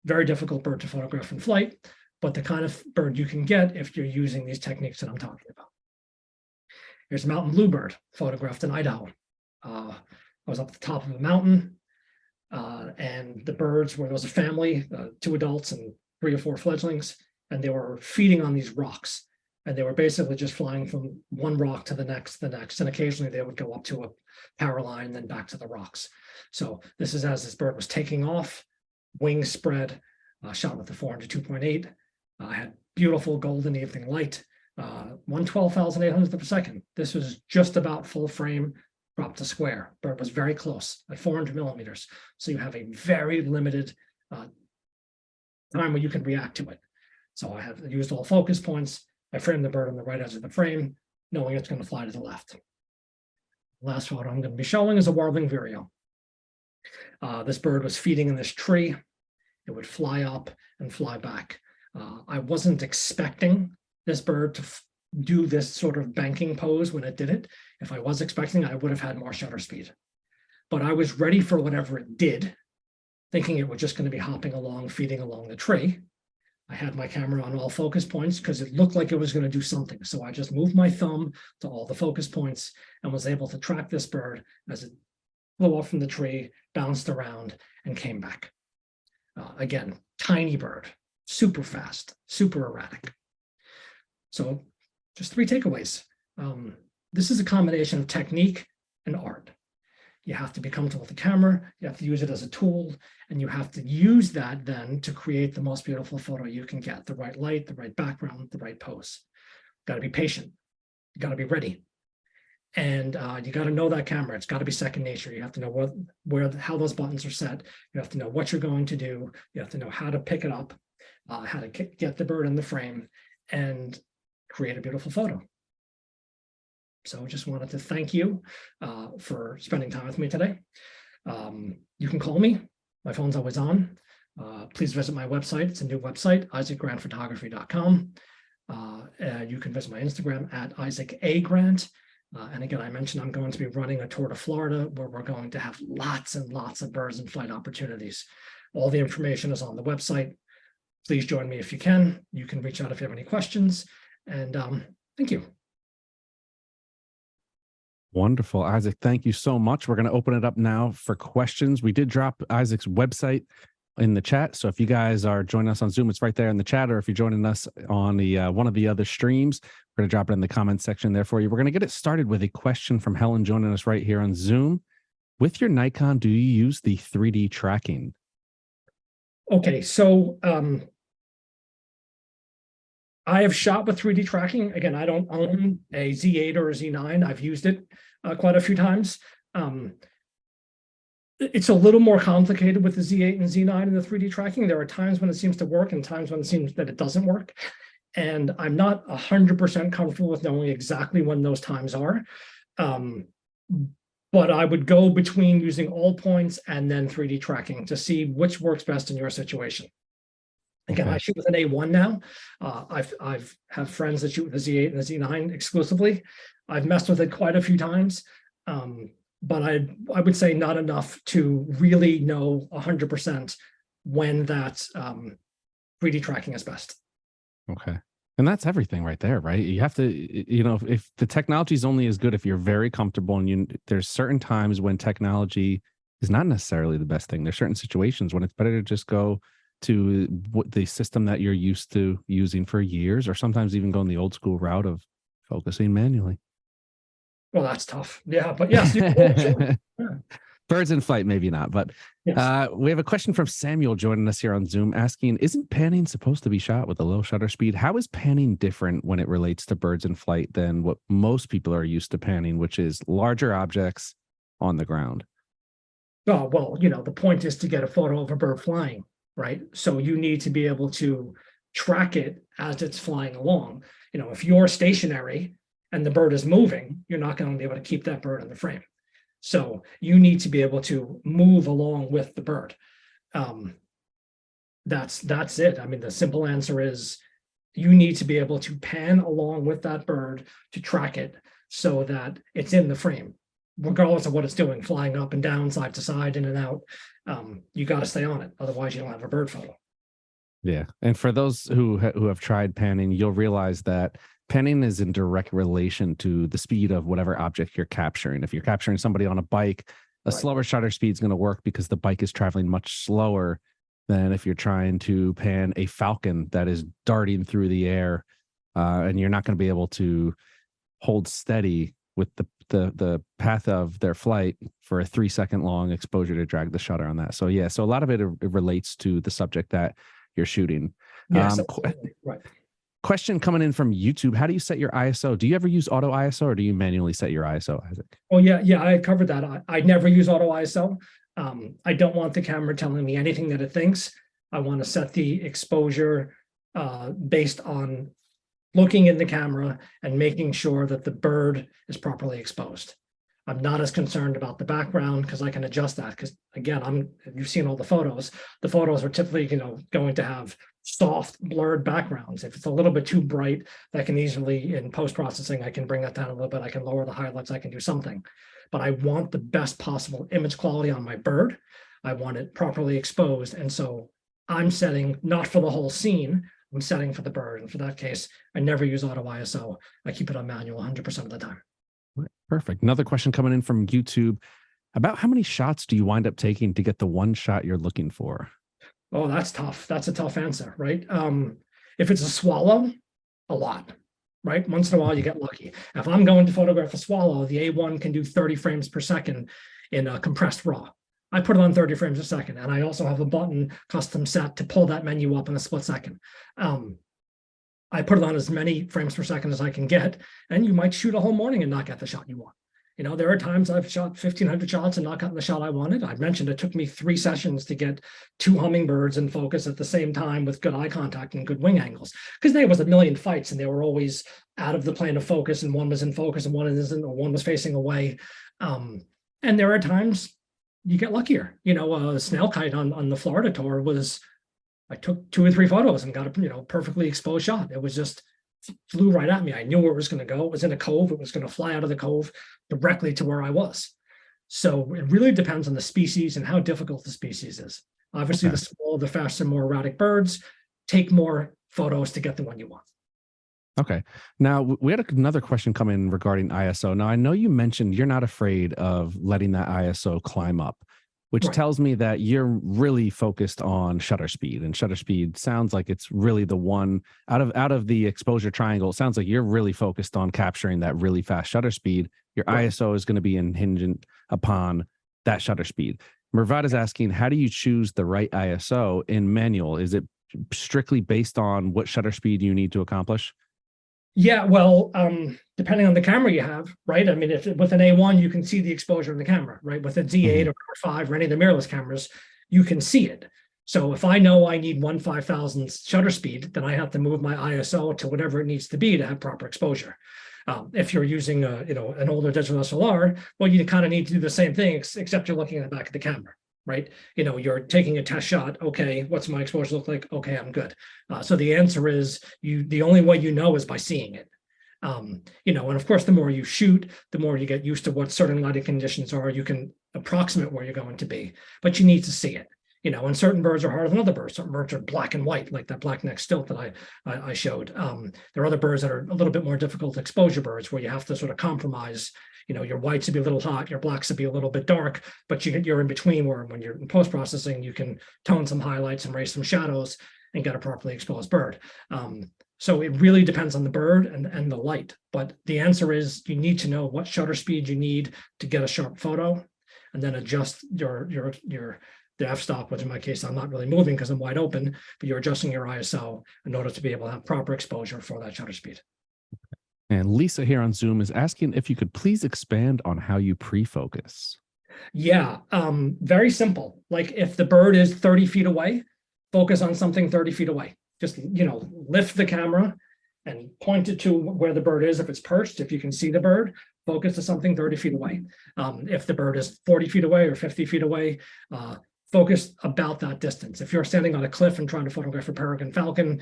very difficult bird to photograph in flight, but the kind of bird you can get if you're using these techniques that I'm talking about. Here's a mountain bluebird photographed in Idaho. I was up at the top of a mountain, and the birds there was a family, 2 adults and 3 or 4 fledglings, and they were feeding on these rocks. And they were basically just flying from one rock to the next, and occasionally they would go up to a power line, then back to the rocks. So this is as this bird was taking off, wings spread, shot with the 400 2.8. I had beautiful golden evening light, 1/12,800th of a second. This was just about full frame, crop to square. Bird was very close at 400 millimeters. So you have a very limited time where you can react to it. So I have used all focus points. I framed the bird on the right edge of the frame, knowing it's going to fly to the left. Last photo I'm going to be showing is a warbling vireo. This bird was feeding in this tree. It would fly up and fly back. I wasn't expecting this bird to do this sort of banking pose when it did it. If I was expecting, I would have had more shutter speed. But I was ready for whatever it did, thinking it was just going to be hopping along, feeding along the tree. I had my camera on all focus points because it looked like it was going to do something. So I just moved my thumb to all the focus points and was able to track this bird as it flew off from the tree, bounced around, and came back. Again, tiny bird, super fast, super erratic. So just 3 takeaways. This is a combination of technique and art. You have to be comfortable with the camera, you have to use it as a tool, and you have to use that then to create the most beautiful photo you can get, the right light, the right background, the right pose. Got to be patient, you got to be ready. And you got to know that camera. It's got to be second nature. You have to know how those buttons are set. You have to know what you're going to do. You have to know how to pick it up, how to get the bird in the frame, and create a beautiful photo. So just wanted to thank you for spending time with me today. You can call me. My phone's always on. Please visit my website. It's a new website, isaacgrantphotography.com. You can visit my Instagram at Isaac A. Grant. And again, I mentioned I'm going to be running a tour to Florida where we're going to have lots and lots of birds in flight opportunities. All the information is on the website. Please join me if you can. You can reach out if you have any questions. And thank you. Wonderful, Isaac. Thank you so much. We're going to open it up now for questions. We did drop Isaac's website in the chat. So if you guys are joining us on Zoom, it's right there in the chat. Or if you're joining us on the one of the other streams, we're going to drop it in the comments section there for you. We're going to get it started with a question from Helen joining us right here on Zoom. With your Nikon, do you use the 3D tracking? Okay, so I have shot with 3D tracking. Again, I don't own a Z8 or a Z9. I've used it quite a few times. It's a little more complicated with the Z8 and Z9 and the 3D tracking. There are times when it seems to work and times when it seems that it doesn't work. And I'm not 100% comfortable with knowing exactly when those times are. But I would go between using all points and then 3D tracking to see which works best in your situation. Again, I shoot with an A1 now. I've have friends that shoot with the Z8 and the Z9 exclusively. I've messed with it quite a few times, but I would say not enough to really know 100% when that 3D tracking is best. Okay. And that's everything right there, right? You have to, you know, if the technology is only as good if you're very comfortable, and there's certain times when technology is not necessarily the best thing. There's certain situations when it's better to just go to what the system that you're used to using for years, or sometimes even going the old school route of focusing manually. Well, that's tough. Yeah, but yes. Sure. Yeah. Birds in flight, maybe not, but yes. We have a question from Samuel joining us here on Zoom asking, isn't panning supposed to be shot with a low shutter speed? How is panning different when it relates to birds in flight than what most people are used to panning, which is larger objects on the ground? Oh, well, you know, the point is to get a photo of a bird flying, right? So you need to be able to track it as it's flying along. You know, if you're stationary and the bird is moving, you're not going to be able to keep that bird in the frame. So you need to be able to move along with the bird. That's it. I mean, the simple answer is you need to be able to pan along with that bird to track it so that it's in the frame, regardless of what it's doing, flying up and down, side to side, in and out. You got to stay on it. Otherwise, you don't have a bird photo. Yeah. And for those who have tried panning, you'll realize that panning is in direct relation to the speed of whatever object you're capturing. If you're capturing somebody on a bike, a slower shutter speed is going to work because the bike is traveling much slower than if you're trying to pan a falcon that is darting through the air, and you're not going to be able to hold steady with the path of their flight for a 3-second long exposure to drag the shutter on that. So yeah, so a lot of it relates to the subject that you're shooting. Yes, right. Question coming in from YouTube. How do you set your ISO? Do you ever use auto ISO or do you manually set your ISO, Isaac? Oh, yeah, I covered that. I never use auto ISO. I don't want the camera telling me anything that it thinks. I want to set the exposure based on looking in the camera and making sure that the bird is properly exposed. I'm not as concerned about the background because I can adjust that. Because again, you've seen all the photos. The photos are typically, going to have soft, blurred backgrounds. If it's a little bit too bright, that can easily, in post-processing, I can bring that down a little bit. I can lower the highlights. I can do something. But I want the best possible image quality on my bird. I want it properly exposed. And so I'm setting not for the whole scene. I'm setting for the bird. And for that case, I never use auto ISO. I keep it on manual 100% of the time. Perfect. Another question coming in from YouTube. About how many shots do you wind up taking to get the one shot you're looking for? Oh, that's tough. That's a tough answer, right? If it's a swallow, a lot, right? Once in a while, you get lucky. If I'm going to photograph a swallow, the A1 can do 30 frames per second in a compressed RAW. I put it on 30 frames a second, and I also have a button custom set to pull that menu up in a split second. I put it on as many frames per second as I can get, and you might shoot a whole morning and not get the shot you want. You know, there are times I've shot 1,500 shots and not gotten the shot I wanted. I mentioned it took me 3 sessions to get 2 hummingbirds in focus at the same time with good eye contact and good wing angles, because there was a million fights and they were always out of the plane of focus, and one was in focus and one isn't, or one was facing away. And there are times you get luckier. You know, a snail kite on the Florida tour was, I took 2 or 3 photos and got a perfectly exposed shot. It was just flew right at me. I knew where it was going to go. It was in a cove. It was going to fly out of the cove directly to where I was. So it really depends on the species and how difficult the species is. Obviously, Okay. the smaller, the faster, more erratic birds take more photos to get the one you want. Okay. Now we had another question come in regarding ISO. Now I know you mentioned you're not afraid of letting that ISO climb up, which Right. tells me that you're really focused on shutter speed, and shutter speed sounds like it's really the one out of the exposure triangle. It sounds like you're really focused on capturing that really fast shutter speed. Your Right. ISO is going to be hinged upon that shutter speed. Mervat is asking, how do you choose the right ISO in manual? Is it strictly based on what shutter speed you need to accomplish? Yeah, well, depending on the camera you have, right? I mean, if with an A1, you can see the exposure in the camera, right? With a Z8 or R5 or any of the mirrorless cameras, you can see it. So if I know I need 1/5000th shutter speed, then I have to move my ISO to whatever it needs to be to have proper exposure. If you're using an older digital SLR, well, you kind of need to do the same thing, except you're looking at the back of the camera, right? You know, you're taking a test shot. Okay, what's my exposure look like? Okay, I'm good. So the answer is the only way you know is by seeing it. And of course, the more you shoot, the more you get used to what certain lighting conditions are. You can approximate where you're going to be, but you need to see it. And certain birds are harder than other birds. Certain birds are black and white, like that black neck stilt that I showed. There are other birds that are a little bit more difficult exposure birds, where you have to sort of compromise. Your whites would be a little hot, your blacks would be a little bit dark, but you're in between, where when you're in post-processing, you can tone some highlights and raise some shadows and get a properly exposed bird. So it really depends on the bird and the light. But the answer is you need to know what shutter speed you need to get a sharp photo, and then adjust the f-stop, which in my case, I'm not really moving because I'm wide open, but you're adjusting your ISO in order to be able to have proper exposure for that shutter speed. And Lisa here on Zoom is asking if you could please expand on how you pre-focus. Yeah, very simple. Like if the bird is 30 feet away, focus on something 30 feet away. Just, lift the camera and point it to where the bird is. If it's perched, if you can see the bird, focus to something 30 feet away. If the bird is 40 feet away or 50 feet away, focus about that distance. If you're standing on a cliff and trying to photograph a peregrine falcon,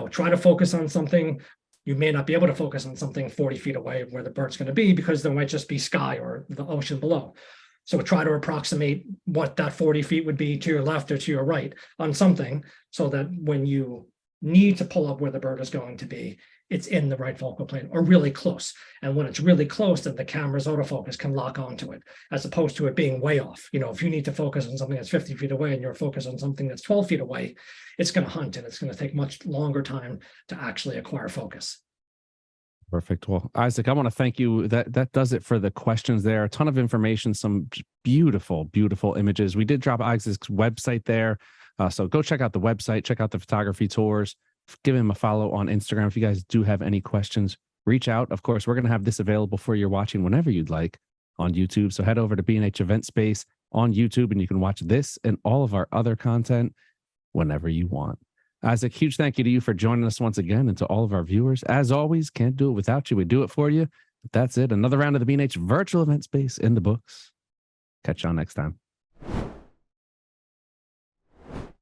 try to focus on something. You may not be able to focus on something 40 feet away where the bird's going to be, because there might just be sky or the ocean below. So try to approximate what that 40 feet would be to your left or to your right on something, so that when you need to pull up where the bird is going to be, it's in the right focal plane or really close. And when it's really close, then the camera's autofocus can lock onto it, as opposed to it being way off. If you need to focus on something that's 50 feet away and you're focused on something that's 12 feet away, it's going to hunt, and it's going to take much longer time to actually acquire focus. Perfect. Well, Isaac, I want to thank you. That does it for the questions there. A ton of information, some beautiful, beautiful images. We did drop Isaac's website there. So go check out the website, check out the photography tours, give him a follow on Instagram. If you guys do have any questions, reach out. Of course, we're going to have this available for you watching whenever you'd like on YouTube. So head over to B&H Event Space on YouTube, and you can watch this and all of our other content whenever you want. Isaac, huge thank you to you for joining us once again, and to all of our viewers. As always, can't do it without you. We do it for you. But that's it. Another round of the B&H Virtual Event Space in the books. Catch y'all next time.